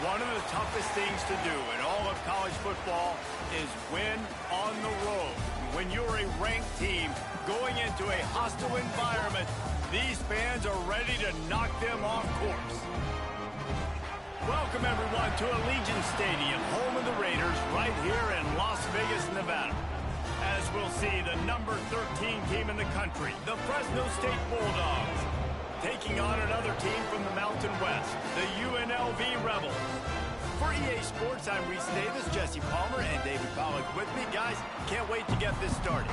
One of the toughest things to do in all of college football is win on the road. When you're a ranked team going into a hostile environment, these fans are ready to knock them off course. Welcome, everyone, to Allegiant Stadium, home of the Raiders, right here in Las Vegas, Nevada. As we'll see, the number 13 team in the country, the Fresno State Bulldogs, taking on another team from the Mountain West, the UNLV Rebels. For EA Sports, I'm Reese Davis, Jesse Palmer, and David Pollack with me. Guys, can't wait to get this started.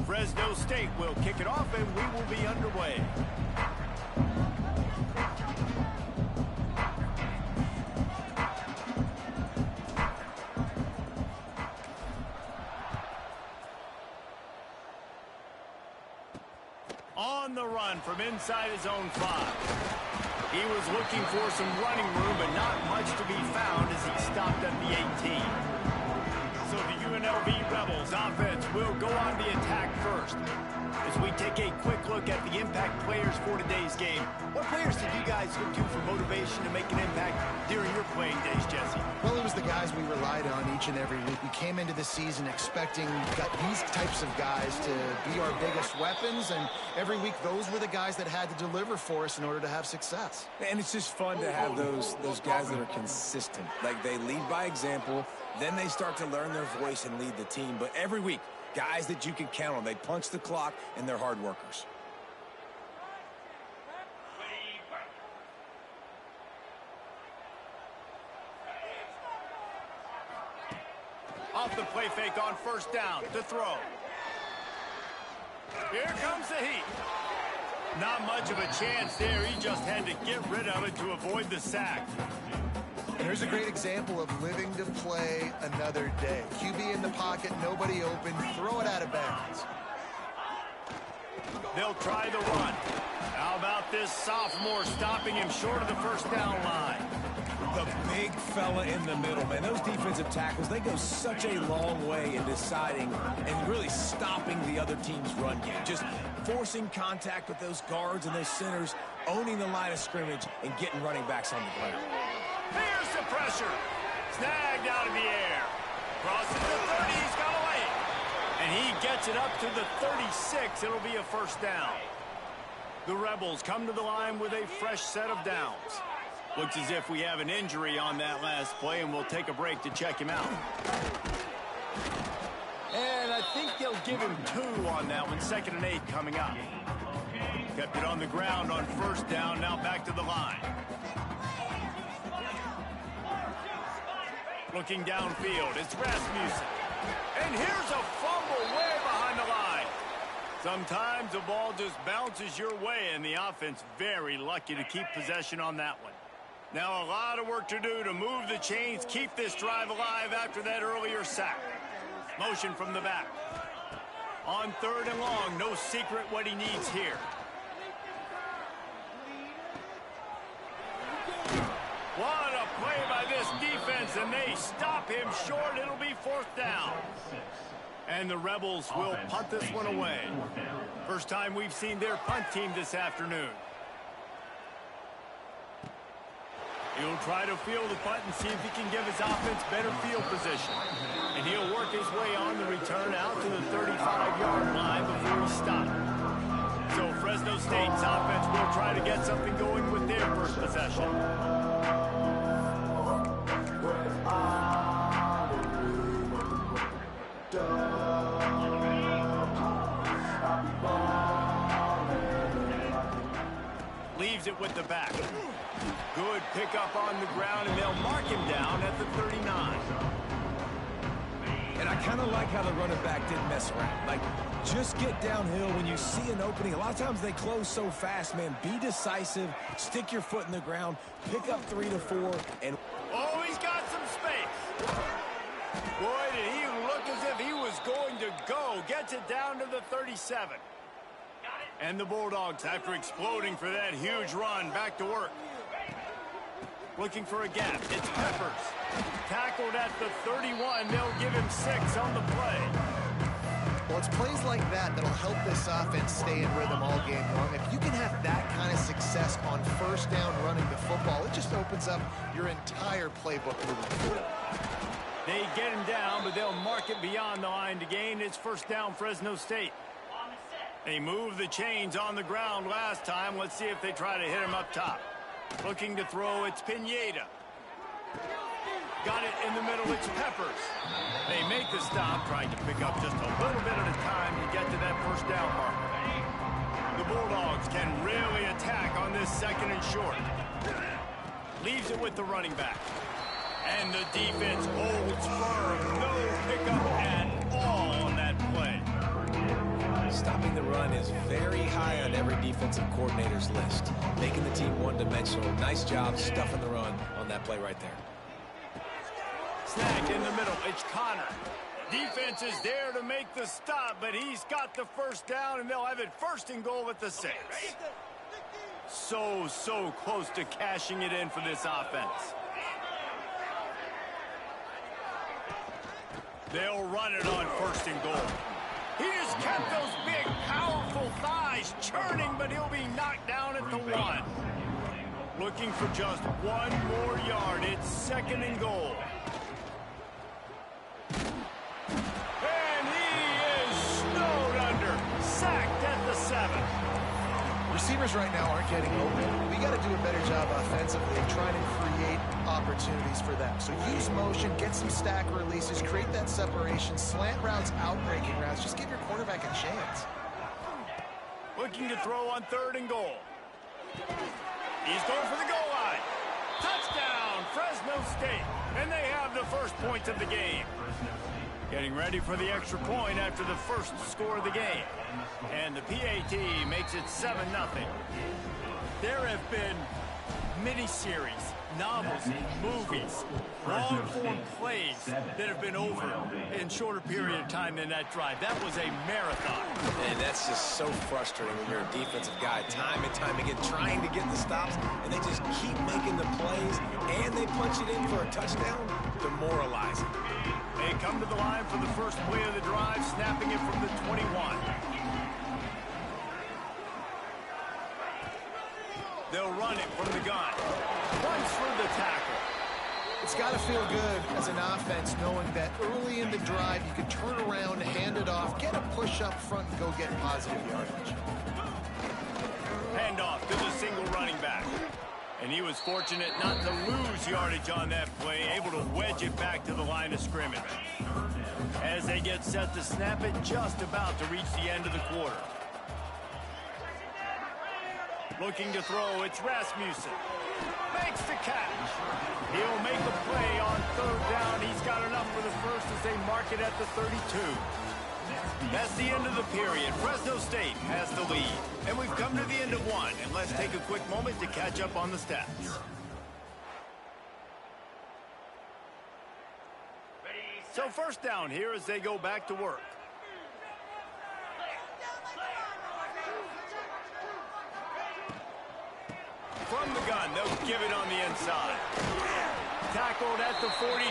Fresno State will kick it off, and we will be underway. On the run from inside his own 5. He was looking for some running room, but not much to be found as he stopped at the 18. So the UNLV Rebels offense will go on the attack first. As we take a quick look at the impact players for today's game, what players did you guys look to for motivation to make an impact during your playing days, Jesse? Well, it was the guys we relied on each and every week. We came into the season expecting these types of guys to be our biggest weapons, and every week those were the guys that had to deliver for us in order to have success. And it's just fun to have those guys that are consistent. Like, they lead by example, then they start to learn their voice and lead the team. But every week, guys that you can count on. They punch the clock, and they're hard workers. Off the play fake on first down to throw. Here comes the heat. Not much of a chance there. He just had to get rid of it to avoid the sack. And here's a great example of living to play another day. QB in the pocket, nobody open, throw it out of bounds. They'll try the run. How about this sophomore stopping him short of the first down line? The big fella in the middle, man. Those defensive tackles, they go such a long way in deciding and really stopping the other team's run game. Just forcing contact with those guards and those centers, owning the line of scrimmage, and getting running backs on the ground. Here's the pressure. Snagged out of the air. Crosses the 30. He's got away. And he gets it up to the 36. It'll be a first down. The Rebels come to the line with a fresh set of downs. Looks as if we have an injury on that last play, and we'll take a break to check him out. And I think they'll give him 2 on that one. 2nd and 8 coming up. Kept it on the ground on first down. Now back to the line. Looking downfield, it's Rasmussen. And here's a fumble way behind the line. Sometimes the ball just bounces your way, and the offense very lucky to keep possession on that one. Now a lot of work to do to move the chains, keep this drive alive after that earlier sack. Motion from the back. On 3rd and long, no secret what he needs here. What a play by this defense, and they stop him short. It'll be 4th down. And the Rebels will punt this one away. First time we've seen their punt team this afternoon. He'll try to field the punt and see if he can give his offense better field position. And he'll work his way on the return out to the 35-yard line before he stops. So Fresno State's offense will try to get something going with their first possession. Leaves it with the back. Good pickup on the ground, and they'll mark him down at the 39. And I kind of like how the running back didn't mess around. Like, just get downhill when you see an opening. A lot of times they close so fast, man. Be decisive, stick your foot in the ground, pick up 3 to 4, and... Oh, he's got some space. Boy, did he look as if he was going to go. Gets it down to the 37. And the Bulldogs, after exploding for that huge run, back to work. Looking for a gap. It's Peppers. Tackled at the 31. They'll give him 6 on the play. Well, it's plays like that that'll help this offense stay in rhythm all game long. If you can have that kind of success on first down running the football, it just opens up your entire playbook moving forward. They get him down, but they'll mark it beyond the line to gain. It's first down, Fresno State. They moved the chains on the ground last time. Let's see if they try to hit him up top. Looking to throw, it's Pineda. Got it in the middle, it's Peppers. They make the stop, trying to pick up just a little bit at a time to get to that first down marker. The Bulldogs can really attack on this second and short. Leaves it with the running back. And the defense holds firm. No pickup at all on that play. Stopping the run is very high on every defensive coordinator's list. Making the team one-dimensional. Nice job stuffing the run on that play right there. Snag in the middle. It's Connor. Defense is there to make the stop, but he's got the first down, and they'll have it first and goal at the 6. So close to cashing it in for this offense. They'll run it on first and goal. He just kept those big, powerful thighs churning, but he'll be knocked down at the 1. Looking for just 1 more yard. It's second and goal. And he is snowed under. Sacked at the 7. Receivers right now aren't getting open. We got to do a better job offensively of trying to create opportunities for them. So use motion, get some stack releases, create that separation, slant routes, out-breaking routes. Just give your quarterback a chance. Looking to throw on third and goal. He's going for the goal line. Touchdown, Fresno State. And they have the first points of the game. Getting ready for the extra point after the first score of the game. And the PAT makes it 7-0. There have been mini-series, novels, movies, long-form plays that have been over in shorter period of time than that drive. That was a marathon. And that's just so frustrating when you're a defensive guy, time and time again, trying to get the stops, and they just keep making the plays, and they punch it in for a touchdown. Demoralizing. They come to the line for the first play of the drive, snapping it from the 21. They'll run it from the gun. Runs through the tackle. It's got to feel good as an offense knowing that early in the drive you can turn around, hand it off, get a push up front, and go get positive yardage. Handoff to the single running back. And he was fortunate not to lose yardage on that play, able to wedge it back to the line of scrimmage. As they get set to snap it, just about to reach the end of the quarter. Looking to throw, it's Rasmussen. Makes the catch. He'll make a play on third down. He's got enough for the first as they mark it at the 32. That's the end of the period. Fresno State has the lead. And we've come to the end of one. And let's take a quick moment to catch up on the stats. So first down here as they go back to work. From the gun, they'll give it on the inside. Tackled at the 43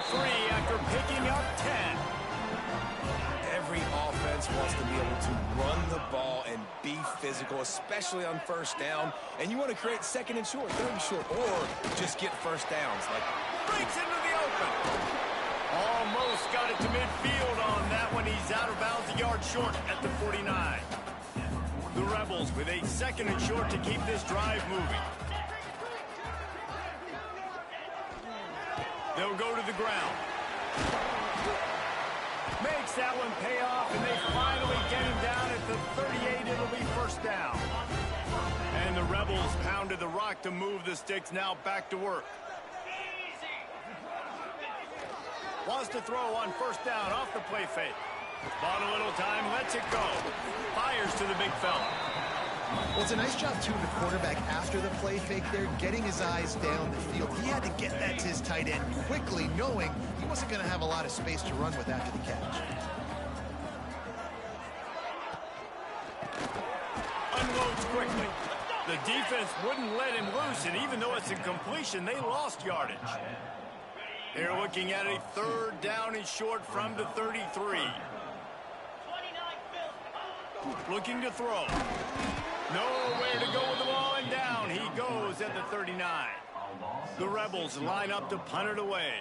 after picking up 10. Every offense wants to be able to run the ball and be physical, especially on first down. And you want to create second and short, third and short, or just get first downs. Like breaks into the open. Almost got it to midfield on that one. He's out of bounds, a yard short at the 49. The Rebels with a second and short to keep this drive moving. They'll go to the ground. Makes that one pay off, and they finally get him down at the 38. It'll be first down. And the Rebels pounded the rock to move the sticks. Now back to work. Wants to throw on first down off the play fake. Bought a little time, lets it go. Fires to the big fella. Well, it's a nice job, too, of the quarterback after the play fake there, getting his eyes down the field. He had to get that to his tight end quickly, knowing he wasn't going to have a lot of space to run with after the catch. Unloads quickly. The defense wouldn't let him loose, and even though it's a completion, they lost yardage. They're looking at a 3rd down and short from the 33. Looking to throw. Nowhere to go with the ball, and down he goes at the 39. The Rebels line up to punt it away.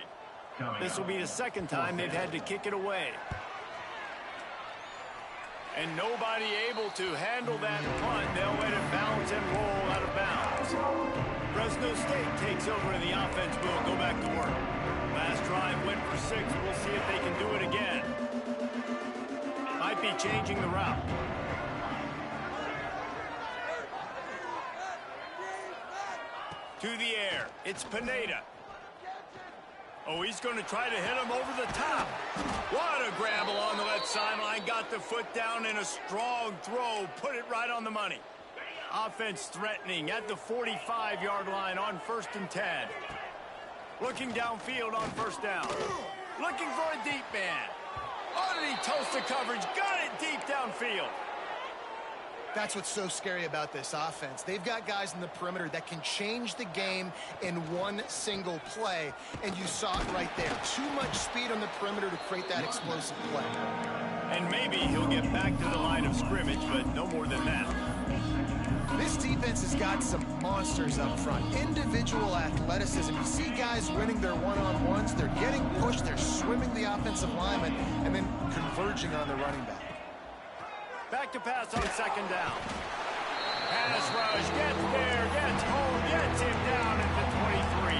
This will be the 2nd time they've had to kick it away. And nobody able to handle that punt. They'll let it bounce and roll out of bounds. Fresno State takes over and the offense will go back to work. Last drive went for 6. We'll see if they can do it again. Might be changing the route. To the air. It's Pineda. Oh, he's going to try to hit him over the top. What a grab along the left sideline. Got the foot down in a strong throw. Put it right on the money. Offense threatening at the 45-yard line on 1st and 10. Looking downfield on 1st down. Looking for a deep man. Oh, did he toast the coverage? Got it deep downfield. That's what's so scary about this offense. They've got guys in the perimeter that can change the game in one single play, and you saw it right there. Too much speed on the perimeter to create that explosive play. And maybe he'll get back to the line of scrimmage, but no more than that. This defense has got some monsters up front. Individual athleticism. You see guys winning their one-on-ones. They're getting pushed. They're swimming the offensive lineman and then converging on the running back. Back to pass on 2nd down. Pass rush, gets there, gets home, gets him down at the 23.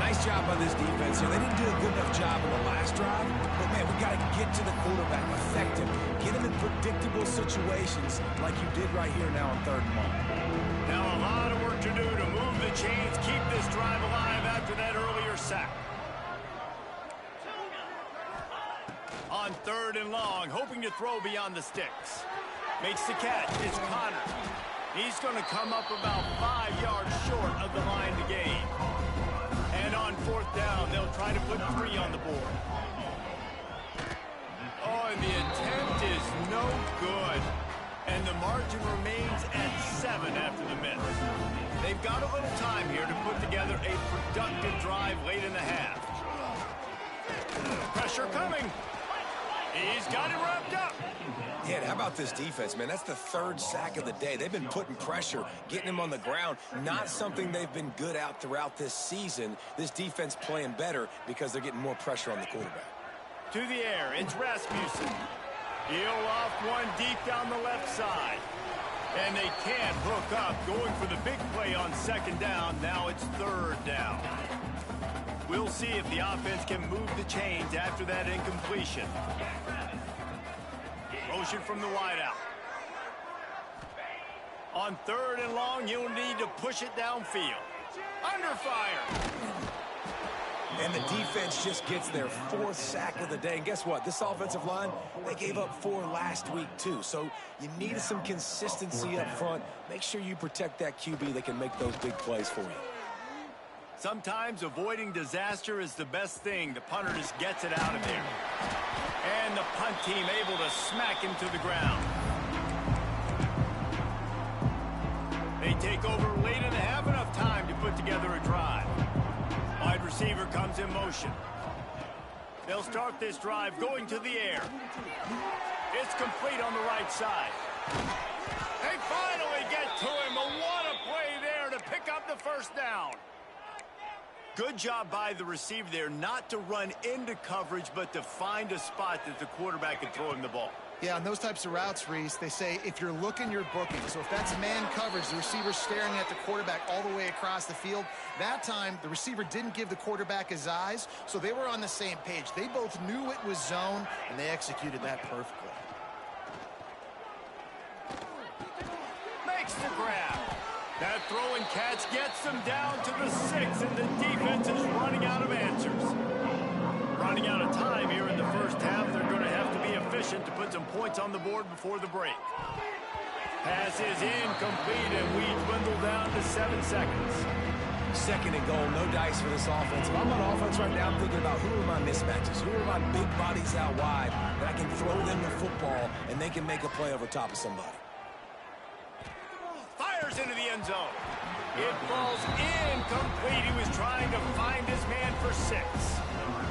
Nice job by this defense here. They didn't do a good enough job in the last drive, but man, we got to get to the quarterback, affect him, get him in predictable situations like you did right here now on 3rd and long. Now a lot of work to do to move the chains, keep this drive alive after that earlier sack. On 3rd and long, hoping to throw beyond the sticks. Makes the catch. It's Connor. He's going to come up about 5 yards short of the line to gain. And on 4th down, they'll try to put 3 on the board. Oh, and the attempt is no good. And the margin remains at 7 after the miss. They've got a little time here to put together a productive drive late in the half. Pressure coming. He's got it wrapped up. Yeah, how about this defense, man? That's the 3rd sack of the day. They've been putting pressure, getting him on the ground. Not something they've been good at throughout this season. This defense playing better because they're getting more pressure on the quarterback. To the air, it's Rasmussen. He'll off one deep down the left side. And they can't hook up, going for the big play on 2nd down. Now it's 3rd down. We'll see if the offense can move the chains after that incompletion. Motion from the wideout. On 3rd and long, you'll need to push it downfield. Under fire. And the defense just gets their 4th sack of the day. And guess what? This offensive line, they gave up 4 last week too. So you need some consistency up front. Make sure you protect that QB that can make those big plays for you. Sometimes avoiding disaster is the best thing. The punter just gets it out of there. And the punt team able to smack him to the ground. They take over late in the half, enough time to put together a drive. Wide receiver comes in motion. They'll start this drive going to the air. It's complete on the right side. They finally get to him. What a play there to pick up the 1st down. Good job by the receiver there not to run into coverage, but to find a spot that the quarterback can throw him the ball. Yeah, on those types of routes, Reese, they say if you're looking, you're booking. So if that's man coverage, the receiver's staring at the quarterback all the way across the field. That time, the receiver didn't give the quarterback his eyes, so they were on the same page. They both knew it was zone, and they executed that perfectly. Makes the grab. That throw and catch gets them down to the 6, and the defense is running out of answers. Running out of time here in the 1st half. They're going to have to be efficient to put some points on the board before the break. Pass is incomplete, and we dwindle down to 7 seconds. 2nd and goal, no dice for this offense. If I'm on offense right now, I'm thinking about who are my mismatches, who are my big bodies out wide that I can throw them the football and they can make a play over top of somebody. Fires into the end zone. It falls incomplete. He was trying to find his man for 6.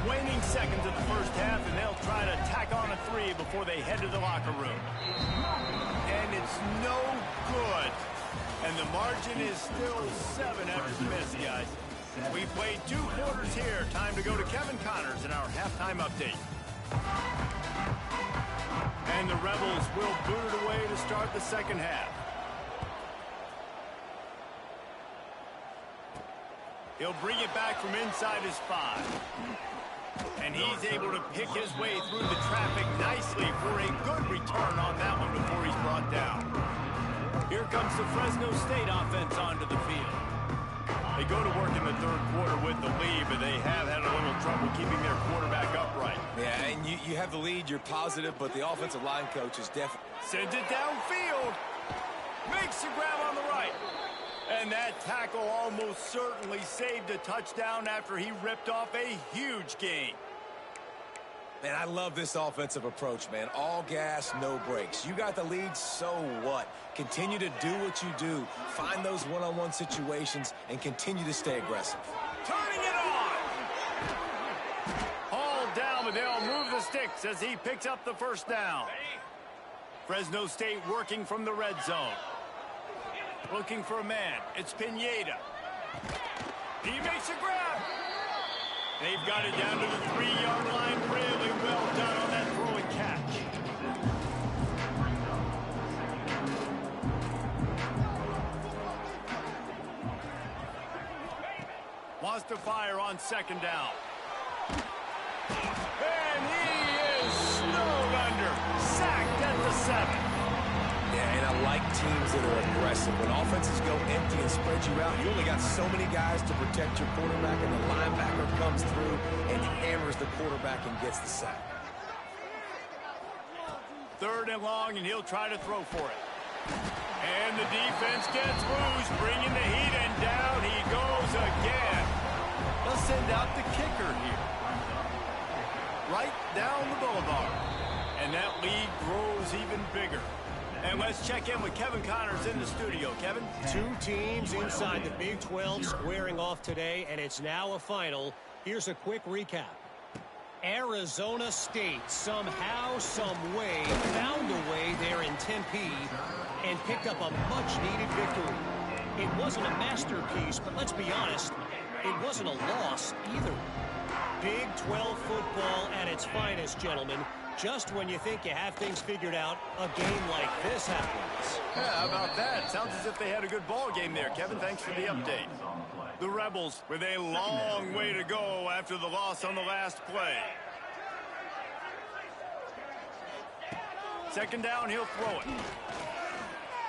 Waning seconds of the first half, and they'll try to tack on a 3 before they head to the locker room. And it's no good. And the margin is still 7 after the miss, guys. We've played 2 quarters here. Time to go to Kevin Connors in our halftime update. And the Rebels will boot it away to start the second half. He'll bring it back from inside his 5. And he's able to pick his way through the traffic nicely for a good return on that one before he's brought down. Here comes the Fresno State offense onto the field. They go to work in the third quarter with the lead, but they have had a little trouble keeping their quarterback upright. Yeah, and you have the lead, you're positive, but the offensive line coach is definitely... Sends it downfield. Makes the grab on the right. And that tackle almost certainly saved a touchdown after he ripped off a huge gain. Man, I love this offensive approach, man. All gas, no brakes. You got the lead, so what? Continue to do what you do. Find those one-on-one situations and continue to stay aggressive. Turning it on! Hauled down, but they'll move the sticks as he picks up the first down. Fresno State working from the red zone. Looking for a man. It's Pineda. He makes a grab. They've got it down to the 3-yard line. Really well done on that throw and catch. Wants to fire on second down. And he is snowed under. Sacked at the 7. Yeah, and I like teams that are aggressive. When offenses go empty and spread you out, you only got so many guys to protect your quarterback, and the linebacker comes through and hammers the quarterback and gets the sack. 3rd and long, and he'll try to throw for it. And the defense gets loose, bringing the heat, and down he goes again. They'll send out the kicker here. Right down the boulevard. And that lead grows even bigger. And let's check in with Kevin Connors in the studio. Kevin? 2 teams inside the Big 12 squaring off today, and it's now a final. Here's a quick recap. Arizona State somehow, some way, found a way there in Tempe and picked up a much-needed victory. It wasn't a masterpiece, but let's be honest, it wasn't a loss either. Big 12 football at its finest, gentlemen. Just when you think you have things figured out, a game like this happens. Yeah, how about that? Sounds as if they had a good ball game there, Kevin. Thanks for the update. The Rebels with a long way to go after the loss on the last play. Second down, he'll throw it.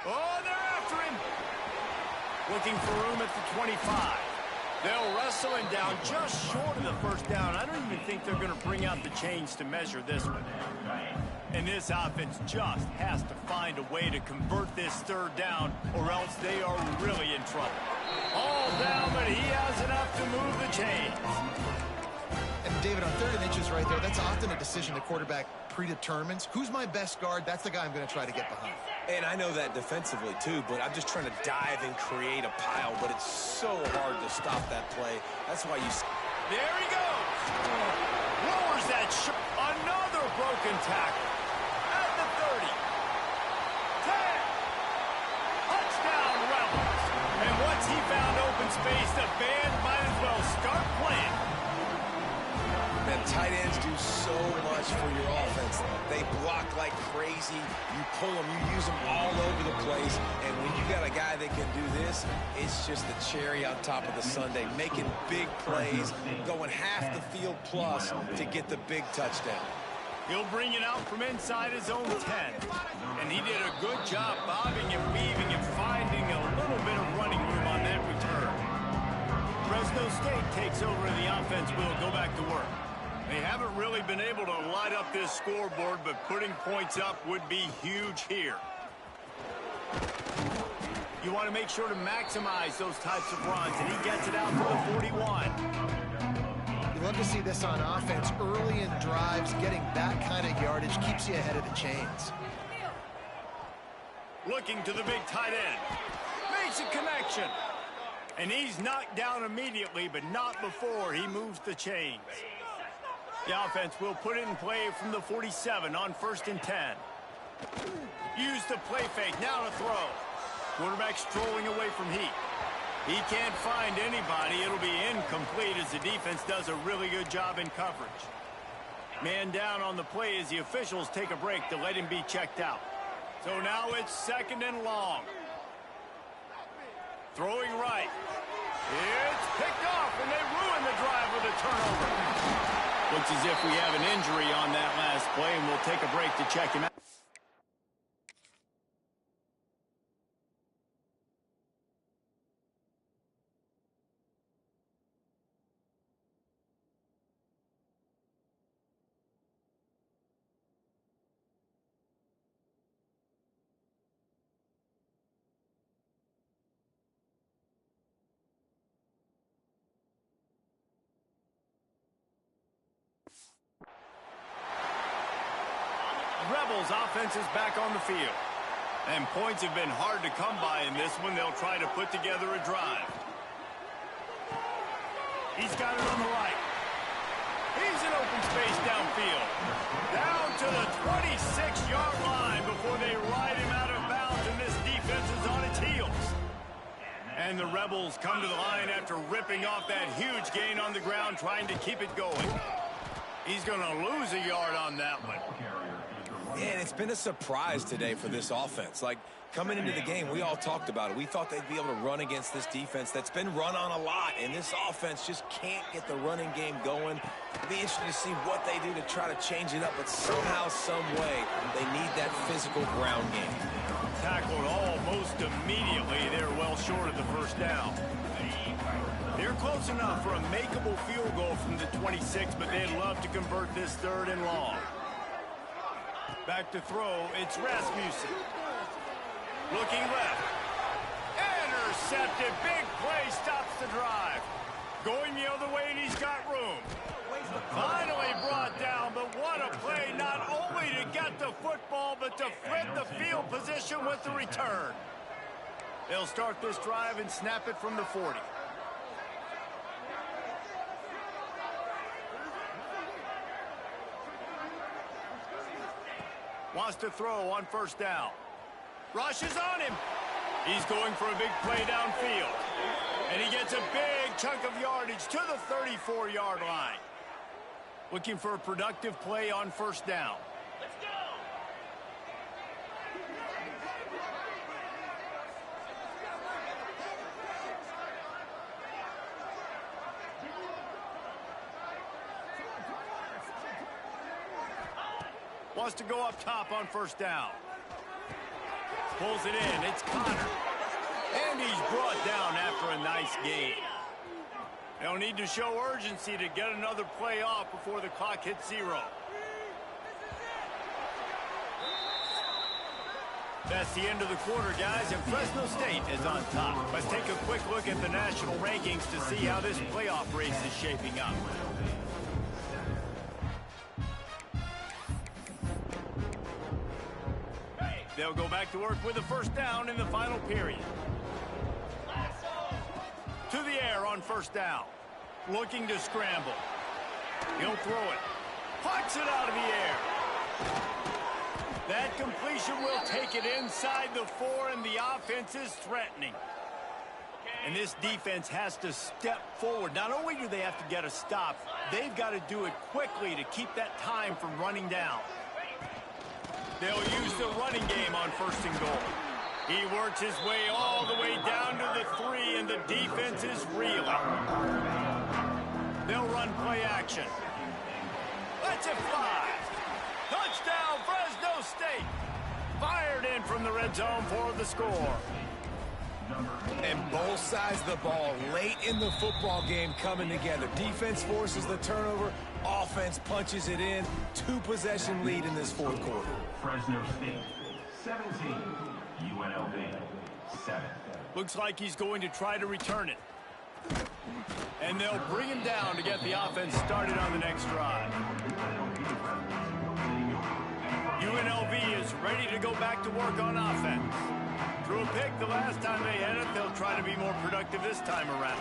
Oh, they're after him. Looking for room at the 25. They'll wrestle him down just short of the first down. I don't even think they're going to bring out the chains to measure this one. And this offense just has to find a way to convert this 3rd down, or else they are really in trouble. All down, but he has enough to move the chains. And David, on 3rd and inches right there, that's often a decision the quarterback predetermines. Who's my best guard? That's the guy I'm going to try to get behind. And I know that defensively, too, but I'm just trying to dive and create a pile, but it's so hard to stop that play. That's why you... There he goes! Lowers that shot. Another broken tackle. At the 30. 10. Touchdown, Rebels. And once he found open space, the band might as well start playing. Man, tight ends do so much for your offense. They block like crazy. You pull them, you use them all over the place. And when you got a guy that can do this, it's just the cherry on top of the sundae. Making big plays, going half the field plus to get the big touchdown. He'll bring it out from inside his own 10. And he did a good job bobbing and weaving and finding a little bit of running room on that return. Fresno State takes over and the offense will go back to work. They haven't really been able to light up this scoreboard, but putting points up would be huge here. You want to make sure to maximize those types of runs, and he gets it out to the 41. You love to see this on offense. Early in drives, getting that kind of yardage keeps you ahead of the chains. Looking to the big tight end. makes a connection. And he's knocked down immediately, but not before he moves the chains. The offense will put it in play from the 47 on 1st and 10. Use the play fake, now to throw. Quarterback strolling away from heat. He can't find anybody. It'll be incomplete as the defense does a really good job in coverage. Man down on the play as the officials take a break to let him be checked out. So now it's 2nd and long. Throwing right. It's picked off, and they ruin the drive with a turnover. Looks as if we have an injury on that last play, and we'll take a break to check him out. Rebels offense is back on the field. And points have been hard to come by in this one. They'll try to put together a drive. He's got it on the right. He's in open space downfield. Down to the 26-yard line before they ride him out of bounds, and this defense is on its heels. And the Rebels come to the line after ripping off that huge gain on the ground, trying to keep it going. He's going to lose a yard on that one. Yeah, and it's been a surprise today for this offense. Like, coming into the game, we all talked about it. We thought they'd be able to run against this defense that's been run on a lot, and this offense just can't get the running game going. It'll be interesting to see what they do to try to change it up, but somehow, some way, they need that physical ground game. Tackled almost immediately. They're well short of the first down. They're close enough for a makeable field goal from the 26, but they'd love to convert this 3rd and long. Back to throw, it's Rasmussen. Looking left. Intercepted, big play, stops the drive. Going the other way, and he's got room. Finally brought down, but what a play, not only to get the football, but to flip the field position with the return. They'll start this drive and snap it from the 40. Wants to throw on 1st down. Rushes on him. He's going for a big play downfield. And he gets a big chunk of yardage to the 34-yard line. Looking for a productive play on 1st down. Let's go! Wants to go up top on 1st down. Pulls it in. It's Connor. And he's brought down after a nice gain. They'll need to show urgency to get another play off before the clock hits 0. That's the end of the quarter, guys, and Fresno State is on top. Let's take a quick look at the national rankings to see how this playoff race is shaping up. They'll go back to work with a 1st down in the final period. To the air on 1st down. Looking to scramble. He'll throw it. Puts it out of the air. That completion will take it inside the 4, and the offense is threatening. And this defense has to step forward. Not only do they have to get a stop, they've got to do it quickly to keep that time from running down. They'll use the running game on 1st and goal. He works his way all the way down to the 3, and the defense is reeling. They'll run play action. Lets it fly. Touchdown, Fresno State. Fired in from the red zone for the score. And both sides of the ball late in the football game coming together. Defense forces the turnover. Offense punches it in. 2-possession lead in this 4th quarter. Fresno State, 17. UNLV, 7. Looks like he's going to try to return it. And they'll bring him down to get the offense started on the next drive. UNLV is ready to go back to work on offense. Threw a pick the last time they had it. They'll try to be more productive this time around.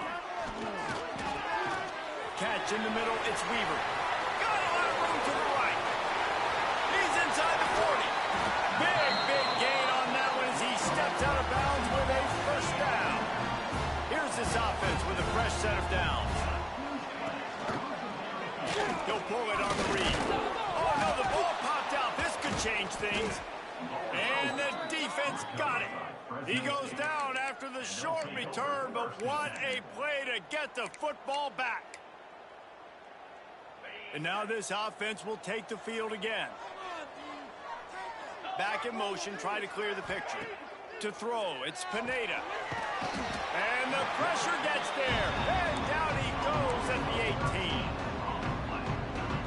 Catch in the middle. It's Weaver. Got a lot of room to the right. He's inside the 40. Big gain on that one as he steps out of bounds with a first down. Here's this offense with a fresh set of downs. He'll pull it on the read. Oh, no, the ball popped out. This could change things. And the defense got it. He goes down after the short return, but what a play to get the football back. And now this offense will take the field again. Back in motion, try to clear the picture. To throw, it's Pineda. And the pressure gets there. And down he goes at the 18.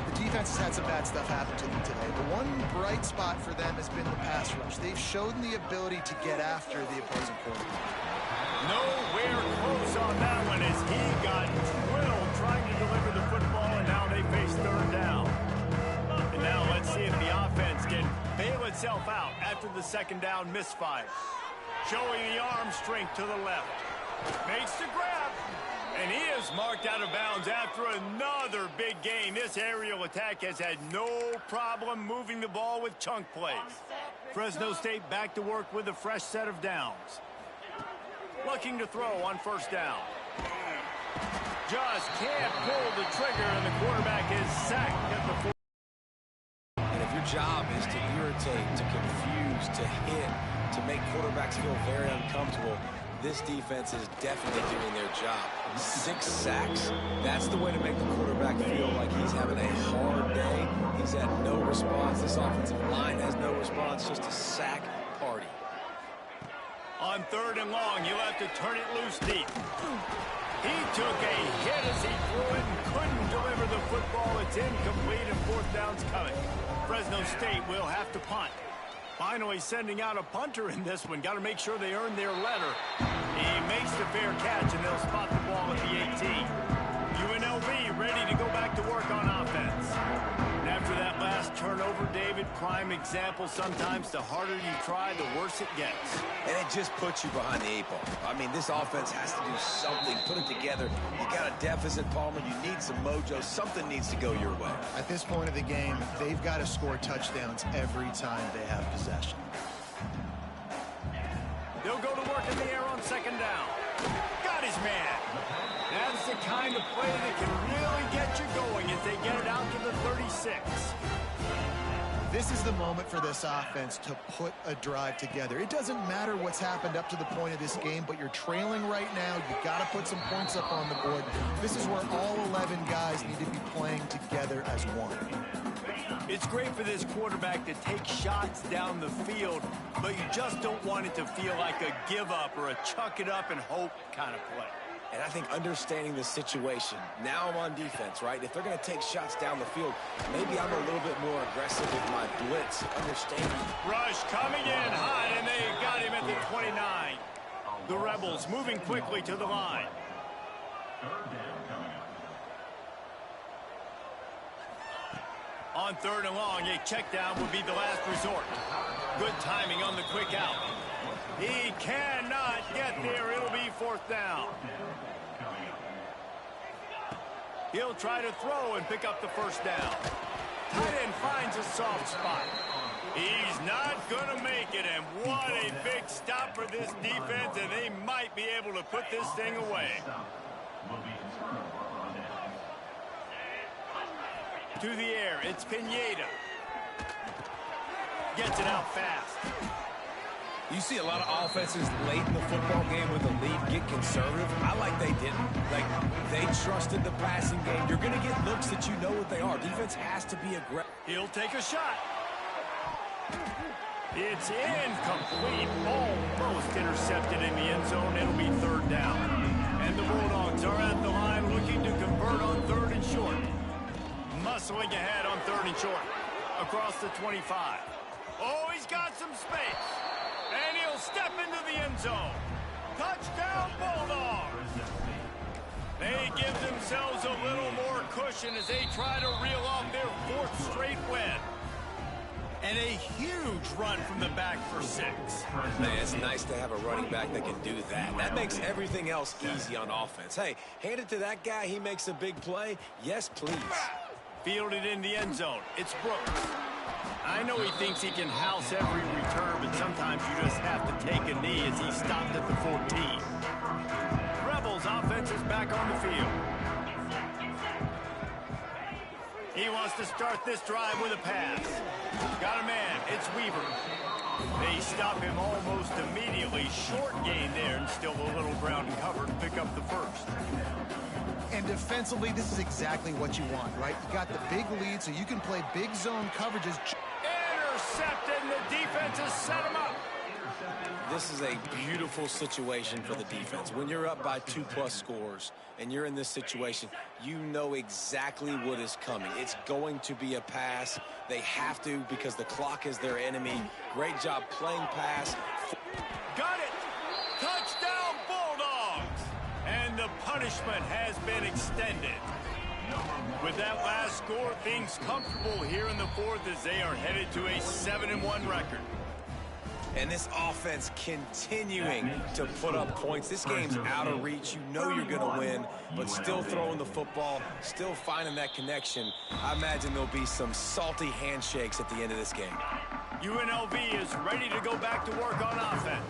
The defense has had some bad stuff happen to them today. The one bright spot for them has been the pass rush. They've shown the ability to get after the opposing quarterback. Nowhere close on that one as he got drilled trying to deliver the football, and now they face third down. And now let's see if the offense can bail itself out after the second down misfire. Showing the arm strength to the left. Makes the grab. And he is marked out of bounds after another big gain. This aerial attack has had no problem moving the ball with chunk plays. Fresno State back to work with a fresh set of downs. Looking to throw on first down. Just can't pull the trigger, and the quarterback is sacked at the 4. And if your job is to irritate, to confuse, to hit, to make quarterbacks feel very uncomfortable, this defense is definitely doing their job. 6 sacks, that's the way to make the quarterback feel like he's having a hard day. He's had no response. This offensive line has no response, just a sack party. On third and long, you'll have to turn it loose deep. He took a hit as he threw it and couldn't deliver the football. It's incomplete and fourth down's coming. Fresno State will have to punt. Finally sending out a punter in this one. Got to make sure they earn their letter. He makes the fair catch, and they'll spot the ball at the 18. UNLV ready to go back to work on offense. And after that last turnover, David, prime example, sometimes the harder you try, the worse it gets. And it just puts you behind the 8 ball. I mean, this offense has to do something, put it together. You got a deficit, Palmer. You need some mojo. Something needs to go your way. At this point of the game, they've got to score touchdowns every time they have possession. They'll go to work in the air on second down. Got his man. That's the kind of play that can really get you going as they get it out to the 36. This is the moment for this offense to put a drive together. It doesn't matter what's happened up to the point of this game, but you're trailing right now. You got to put some points up on the board. This is where all 11 guys need to be playing together as one. It's great for this quarterback to take shots down the field, but you just don't want it to feel like a give-up or a chuck-it-up-and-hope kind of play. And I think understanding the situation, now I'm on defense, right? If they're going to take shots down the field, maybe I'm a little bit more aggressive with my blitz, understanding. Rush coming in high, and they got him at the 29. The Rebels moving quickly to the line. On third and long, a check down would be the last resort. Good timing on the quick out. He cannot get there. It'll be fourth down. He'll try to throw and pick up the first down. Tight end finds a soft spot. He's not going to make it, and what a big stop for this defense, and they might be able to put this thing away. To the air, it's Pineda. Gets it out fast. You see a lot of offenses late in the football game with the lead get conservative. I like they didn't. Like, they trusted the passing game. You're going to get looks that you know what they are. Defense has to be aggressive. He'll take a shot. It's incomplete. Almost intercepted in the end zone. It'll be third down. And the Bulldogs are at the line looking to convert on third and short. Muscling ahead on third and short. Across the 25. Oh, he's got some space. And he'll step into the end zone. Touchdown, Bulldogs. They give themselves a little more cushion as they try to reel off their fourth straight win. And a huge run from the back for 6. Man, it's nice to have a running back that can do that. That makes everything else easy on offense. Hey, hand it to that guy. He makes a big play. Yes, please. Fielded in the end zone. It's Brooks. I know he thinks he can house every return, but sometimes you just have to take a knee as he stopped at the 14. Rebels offense is back on the field. He wants to start this drive with a pass. Got a man. It's Weaver. They stop him almost immediately. Short gain there, and still a little ground and cover to pick up the first. And defensively, this is exactly what you want, right? You got the big lead, so you can play big zone coverages. Intercepted, and the defense has set him up. This is a beautiful situation for the defense. When you're up by 2+ scores and you're in this situation, you know exactly what is coming. It's going to be a pass. They have to because the clock is their enemy. Great job playing pass. Got it. Touchdown, Bulldogs. And the punishment has been extended. With that last score, things comfortable here in the 4th as they are headed to a 7-1 record. And this offense continuing to put up points. This game's out of reach. You know you're going to win, but still throwing the football, still finding that connection. I imagine there'll be some salty handshakes at the end of this game. UNLV is ready to go back to work on offense.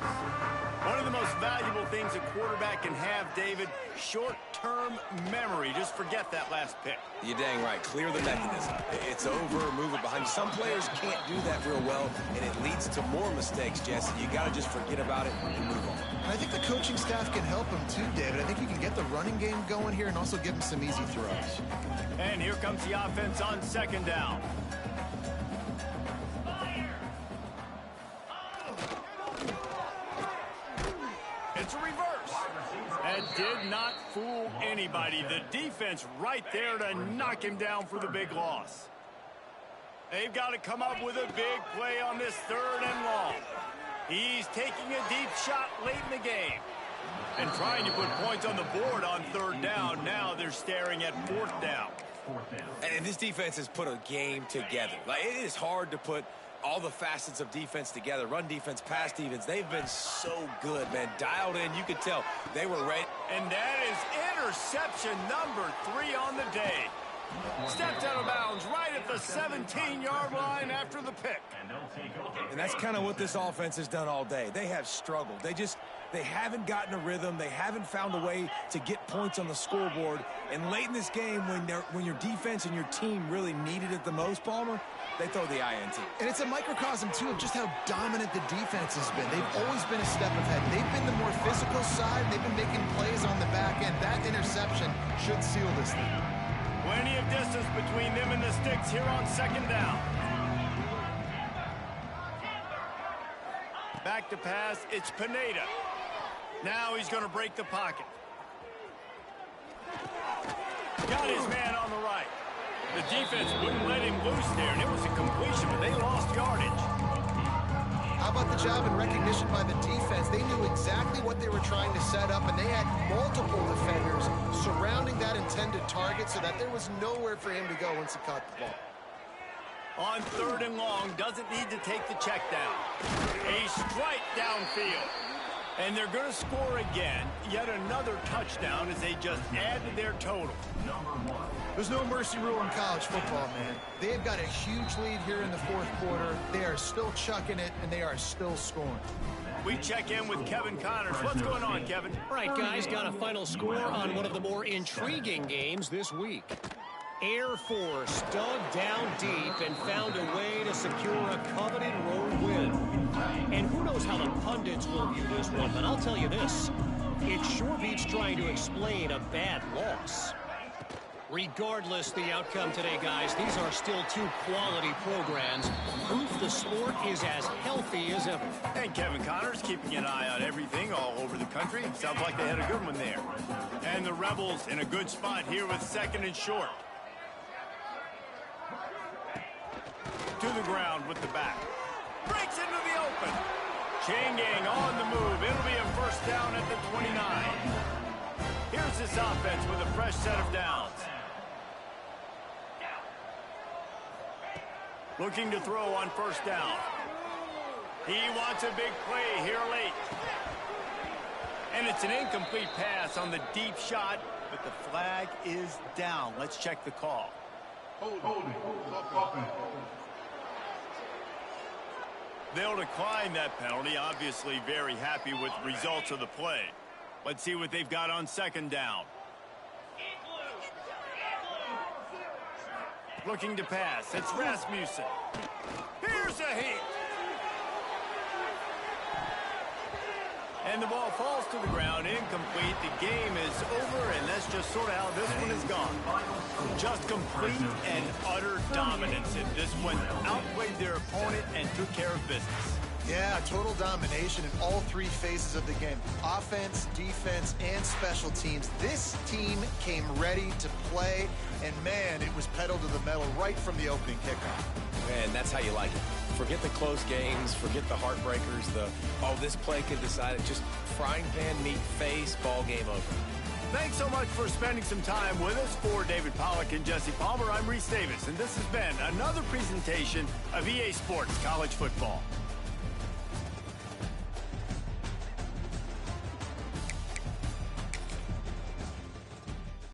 One of the most valuable things a quarterback can have, David, short-term memory. Just forget that last pick. You're dang right. Clear the mechanism. It's over, move it behind you. Some players can't do that real well, and it leads to more mistakes, Jesse. You got to just forget about it and move on. And I think the coaching staff can help him too, David. I think you can get the running game going here and also give him some easy throws. And here comes the offense on 2nd down. It's a reverse. That did not fool anybody. The defense right there to knock him down for the big loss. They've got to come up with a big play on this 3rd and long. He's taking a deep shot late in the game and trying to put points on the board on 3rd down. Now they're staring at 4th down. And this defense has put a game together. Like, it is hard to put all the facets of defense together. Run defense, pass defense. They've been so good, man. Dialed in. You could tell they were ready. And that is interception number 3 on the day. Stepped out of bounds right at the 17-yard line after the pick. And that's kind of what this offense has done all day. They have struggled. They haven't gotten a rhythm. They haven't found a way to get points on the scoreboard. And late in this game, when your defense and your team really needed it the most, Palmer, they throw the INT. And it's a microcosm, too, of just how dominant the defense has been. They've always been a step ahead. They've been the more physical side. They've been making plays on the back end. That interception should seal this thing. Plenty of distance between them and the sticks here on 2nd down. Back to pass, it's Pineda. Now he's going to break the pocket. Got his man on the right. The defense wouldn't let him loose there, and it was a completion, but they lost yardage. How about the job and recognition by the defense? They knew exactly what they were trying to set up, and they had multiple defenders surrounding that intended target so that there was nowhere for him to go once he caught the ball. On 3rd and long, doesn't need to take the check down. A strike downfield. And they're going to score again. Yet another touchdown as they just add to their total. There's no mercy rule in college football, man. They've got a huge lead here in the 4th quarter. They are still chucking it, and they are still scoring. We check in with Kevin Connors. What's going on, Kevin? All right, guys, got a final score on one of the more intriguing games this week. Air Force dug down deep and found a way to secure a coveted road win. And who knows how the pundits will view this one, but I'll tell you this. It sure beats trying to explain a bad loss. Regardless the outcome today, guys, these are still 2 quality programs. Proof the sport is as healthy as ever. And Kevin Connors keeping an eye on everything all over the country. Sounds like they had a good one there. And the Rebels in a good spot here with 2nd and short. To the ground with the back. Breaks into the open. Chain gang on the move. It'll be a 1st down at the 29. Here's this offense with a fresh set of downs. Looking to throw on first down. He wants a big play here late. And it's an incomplete pass on the deep shot, but the flag is down. Let's check the call. Holding. They'll decline that penalty. Obviously very happy with the results of the play. Let's see what they've got on second down. Looking to pass. It's Rasmussen. Here's a hit. And the ball falls to the ground, incomplete. The game is over, and that's just sort of how this one is gone. Just complete and utter dominance. And this one outplayed their opponent and took care of business. Yeah, total domination in all three phases of the game. Offense, defense, and special teams. This team came ready to play, and man, it was pedal to the metal right from the opening kickoff. Man, that's how you like it. Forget the close games, forget the heartbreakers, this play could decide it. Just frying pan, meat face, ball game over. Thanks so much for spending some time with us. For David Pollack and Jesse Palmer, I'm Reese Davis, and this has been another presentation of EA Sports College Football.